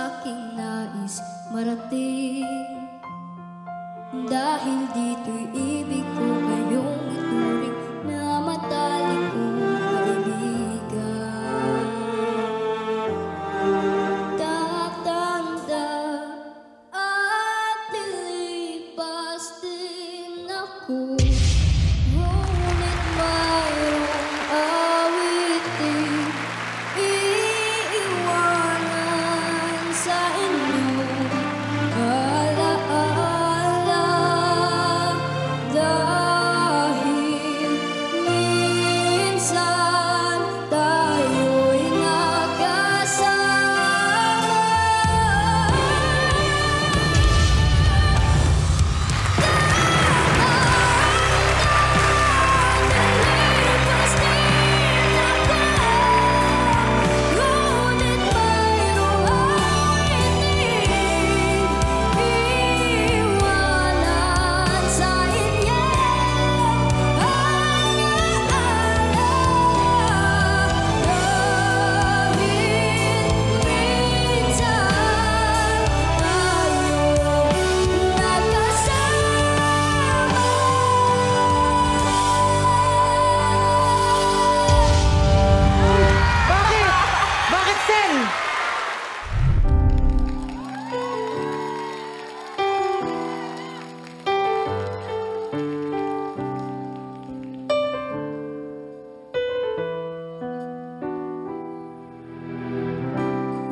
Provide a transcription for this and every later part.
aking nais marating. Dahil dito'y ibig ko kayong ituring na matalik kong kaibigan. Tatanda at lilipas din ako, ngunit mayroong awiting iiwanan sa inyo. Alaala, dahil minsan tayo'y nagkasama. Nalipas din ako, ngunit mayroong awiting iiwanan sa inyo. Alaala, dahil minsan tayo'y nagkasama. Bakit? Bakit, Sel?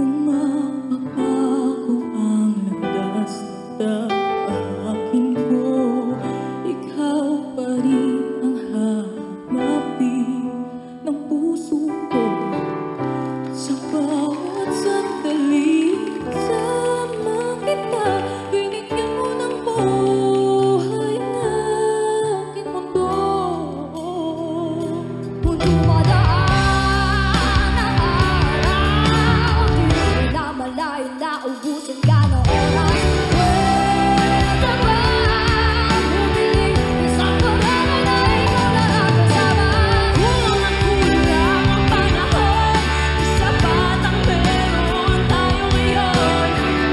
Kung mapapako ang landas na daakin ko, ikaw pa rin ang hahanapin ng puso ko. Sa bawat sandali, sama kita, binigyan mo ng buhay ng aking mundo. Kung dumadaan ang araw, di na malayo na ubusin ka ng oras. Pwede ba bumili isang karama na ikaw na ang kasama? Kulang ang kulang ang panahon, sapat ang meron tayo ngayon.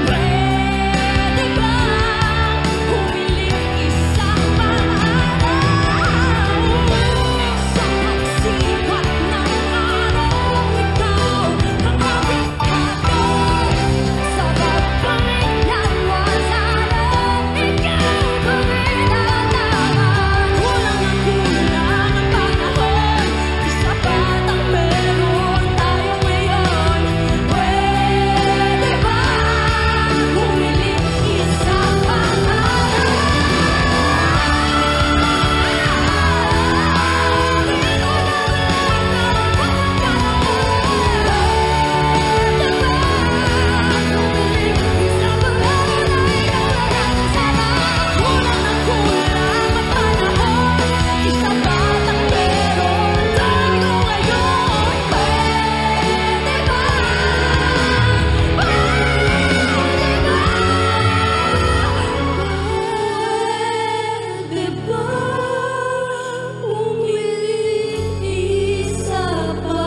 Pwede ba humiling isang panahon? Sa pagsikat ng araw, ikaw ang aking tatay. Sa pagbalik ng wasanan, ikaw pa rin ang laman. Kulang ang kulang ang panahon, sapat ang meron tayo ngayon. Pwede ba humiling isang Kulang ang kulang ang panahon, sapat ang meron tayo ngayon. Pwede ba humiling isa pa?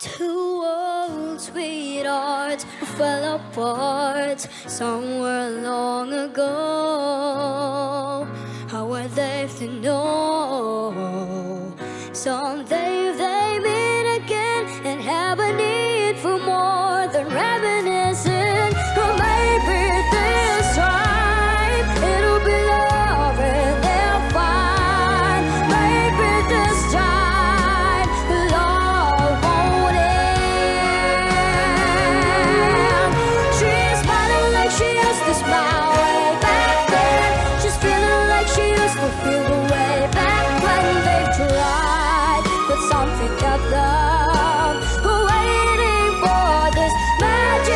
Two old sweethearts who fell apart somewhere long ago. How were they to know someday they meet again and have a need for more than reminiscing? Or maybe this time it'll be love and they'll find. Maybe this time love won't end. She's smiling like she used to smile way back then. She's feeling like she used to feel the way back when they tried, but something kept them waiting for this magic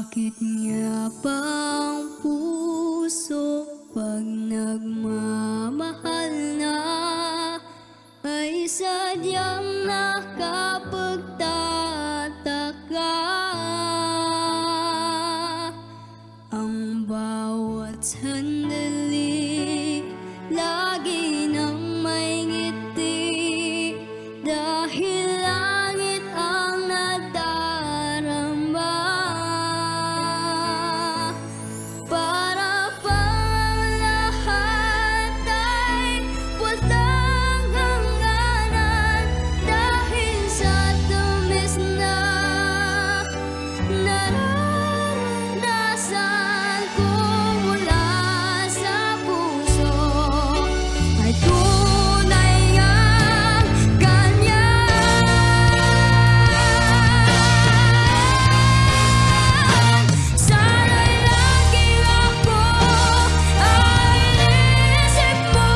Bakit nga ba ang puso pag nagmamahal na ay sadyang nakapagtataka? Ang bawat sandali lagi nang may ngiti dahil langit ang nadarama. Para bang lahat ay walang hangganan dahil sa tamis na nararanasan ko mula sa puso ay tunay ngang ganyan. Sana'y laging ako ay inisip mo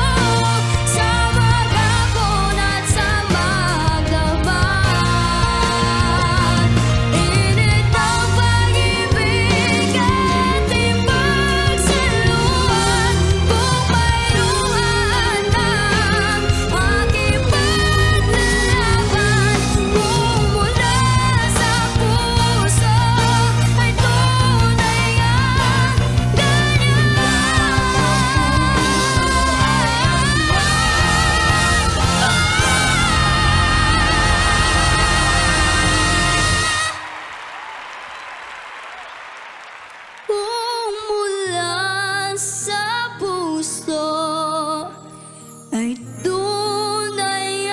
sa maghapon at sa magdamag. Init ng pag-ibig at timbang saluhan kung mayroon ng aking paglalaban. Kung mula sa puso ay tunay ngang kung mula sa puso ay tunay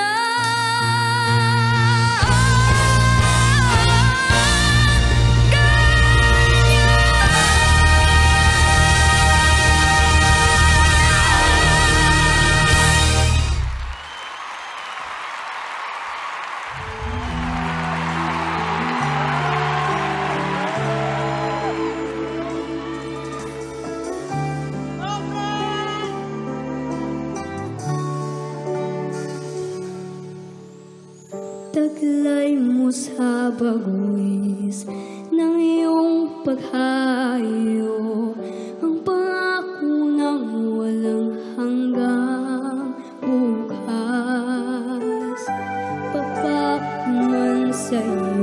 taglay mo sa baguis ng iyong paghayo, ang pangako ng walang hanggang bukas. Papakuman sa'yo